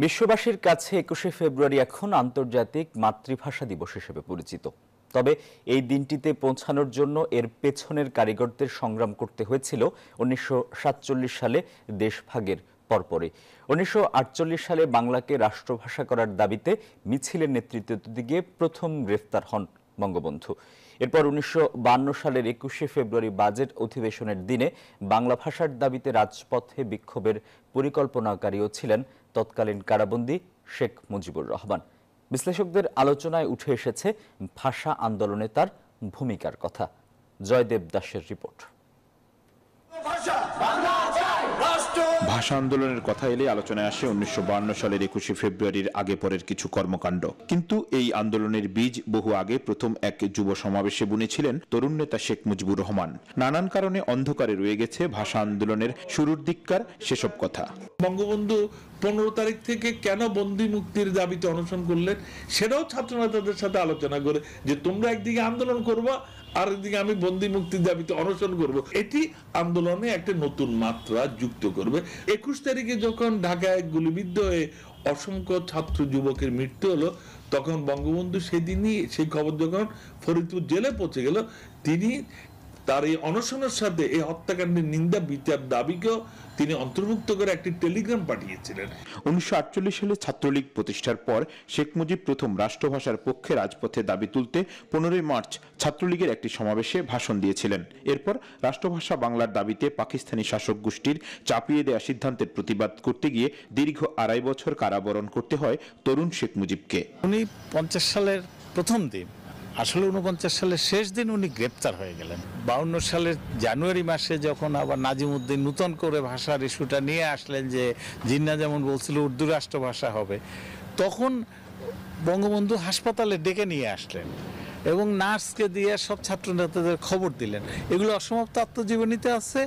বিশ্ববাসীর কাছে ২১শে ফেব্রুয়ারি এখন আন্তর্জাতিক মাতৃভাষা দিবস হিসেবে পরিচিত। তবে এই দিনটিতে পৌঁছানোর জন্য এর পেছনের কারিগরদের সংগ্রাম করতে হয়েছিল ১৯৪৭ সালে দেশভাগের পরপরই। ১৯৪৮ সালে বাংলাকে রাষ্ট্রভাষা করার দাবিতে মিছিলের নেতৃত্ব দিতে গিয়ে প্রথম গ্রেফতার হন বঙ্গবন্ধু। এরপর ১৯৫২ সালের ২১শে ফেব্রুয়ারি বাজেট অধিবেশনের দিনে বাংলা ভাষার দাবিতে রাজপথে বিক্ষোভের পরিকল্পনাকারীও ছিলেন তৎকালীন কারাবন্দী শেখ মুজিবুর রহমান। বিশ্লেষকদের আলোচনায় উঠে এসেছে ভাষা আন্দোলনে তার ভূমিকার কথা। জয়দেব দাসের রিপোর্ট। ভাষা আন্দোলনের কথা এলে আলোচনায় আসে ১৯৫২ সালের ২১শে ফেব্রুয়ারির আগে পরের কিছু কর্মকাণ্ড। কিন্তু এই আন্দোলনের বীজ বহু আগে প্রথম এক যুব সমাবেশে বুনেছিলেন তরুণ নেতা শেখ মুজিবুর রহমান। নানান কারণে অন্ধকারে রয়ে গেছে ভাষা আন্দোলনের শুরুর দিককার সেসব কথা। বঙ্গবন্ধু ১৫ তারিখ থেকে কেন বন্দী মুক্তির দাবিতে অনশন করলেন সেটাও ছাত্র নেতাদের সাথে আলোচনা করে, যে তোমরা একদিকে আন্দোলন করবা আর একদিকে আমি বন্দী মুক্তির দাবিতে অনশন করব। এটি আন্দোলনে একটা নতুন মাত্রা যুক্ত করবে। ২১ তারিখে যখন ঢাকায় গুলিবিদ্ধ হয়ে অসংখ্য ছাত্র যুবকের মৃত্যু হলো, তখন বঙ্গবন্ধু সেদিনই সেই খবর যখন ফরিদপুর জেলে পৌঁছে গেল, তিনি তার এই অনশনের সাথে এই হত্যাকাণ্ডের নিন্দা বিচার দাবিকেও তিনি অন্তর্ভুক্ত করে একটি টেলিগ্রাম পাঠিয়েছিলেন। ১৯৪৮ সালে ছাত্রলীগ প্রতিষ্ঠার পর শেখ মুজিব প্রথম রাষ্ট্রভাষার পক্ষে রাজপথে দাবি তুলতে ১৫ই মার্চ ছাত্রলীগের একটি সমাবেশে ভাষণ দিয়েছিলেন। এরপর রাষ্ট্রভাষা বাংলার দাবিতে পাকিস্তানি শাসক গোষ্ঠীর চাপিয়ে দেওয়া সিদ্ধান্তের প্রতিবাদ করতে গিয়ে দীর্ঘ ২.৫ বছর কারাবরণ করতে হয় তরুণ শেখ মুজিবকে। উনি ৫০ সালের প্রথম দিন, আসলে ৪৯ সালের শেষ দিন উনি গ্রেপ্তার হয়ে গেলেন। ৫২ সালের জানুয়ারি মাসে যখন আবার নাজিমউদ্দিন নূতন করে ভাষার ইস্যুটা নিয়ে আসলেন, যে জিন্না যেমন বলছিল উর্দু রাষ্ট্রভাষা হবে, তখন বঙ্গবন্ধু হাসপাতালে ডেকে নিয়ে আসলেন এবং নার্সকে দিয়ে সব ছাত্র নেতাদের খবর দিলেন। এগুলো অসমাপ্ত আত্মজীবনীতে আছে।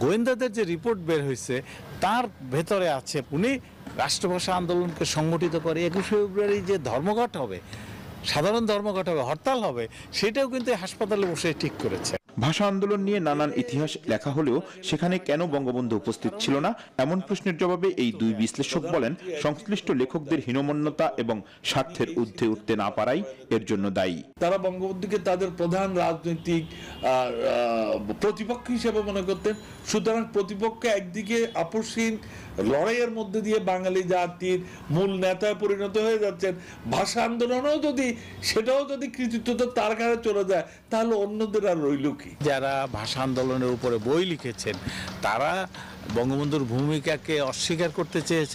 গোয়েন্দাদের যে রিপোর্ট বের হয়েছে তার ভেতরে আছে উনি রাষ্ট্রভাষা আন্দোলনকে সংগঠিত করে ২১ ফেব্রুয়ারি যে ধর্মঘট হবে, সাধারণ ধর্মঘট হবে, হরতাল হবে, সেটাও কিন্তু হাসপাতালে বসে ঠিক করেছে। ভাষা আন্দোলন নিয়ে নানান ইতিহাস লেখা হলেও সেখানে কেন বঙ্গবন্ধু উপস্থিত ছিল না, এমন প্রশ্নের জবাবে এই দুই বিশ্লেষক বলেন, সংশ্লিষ্ট লেখকদের হীনমন্যতা এবং স্বার্থের ঊর্ধ্বে উঠতে না পারাই এর জন্য দায়ী। তারা বঙ্গবন্ধুকে তাদের প্রধান রাজনৈতিক প্রতিপক্ষ হিসেবে মনে করতেন। সুতরাং প্রতিপক্ষ একদিকে আপসহীন লড়াইয়ের মধ্যে দিয়ে বাঙালি জাতির মূল নেতায় পরিণত হয়ে যাচ্ছেন, ভাষা আন্দোলনও সেটাও যদি কৃতিত্বটা তার কাছে চলে যায়, তাহলে অন্যদের আর রইল কি? যারা ভাষা আন্দোলনের উপরে বই লিখেছেন তারা বঙ্গবন্ধুর ভূমিকাকে অস্বীকার করতে চেয়েছে।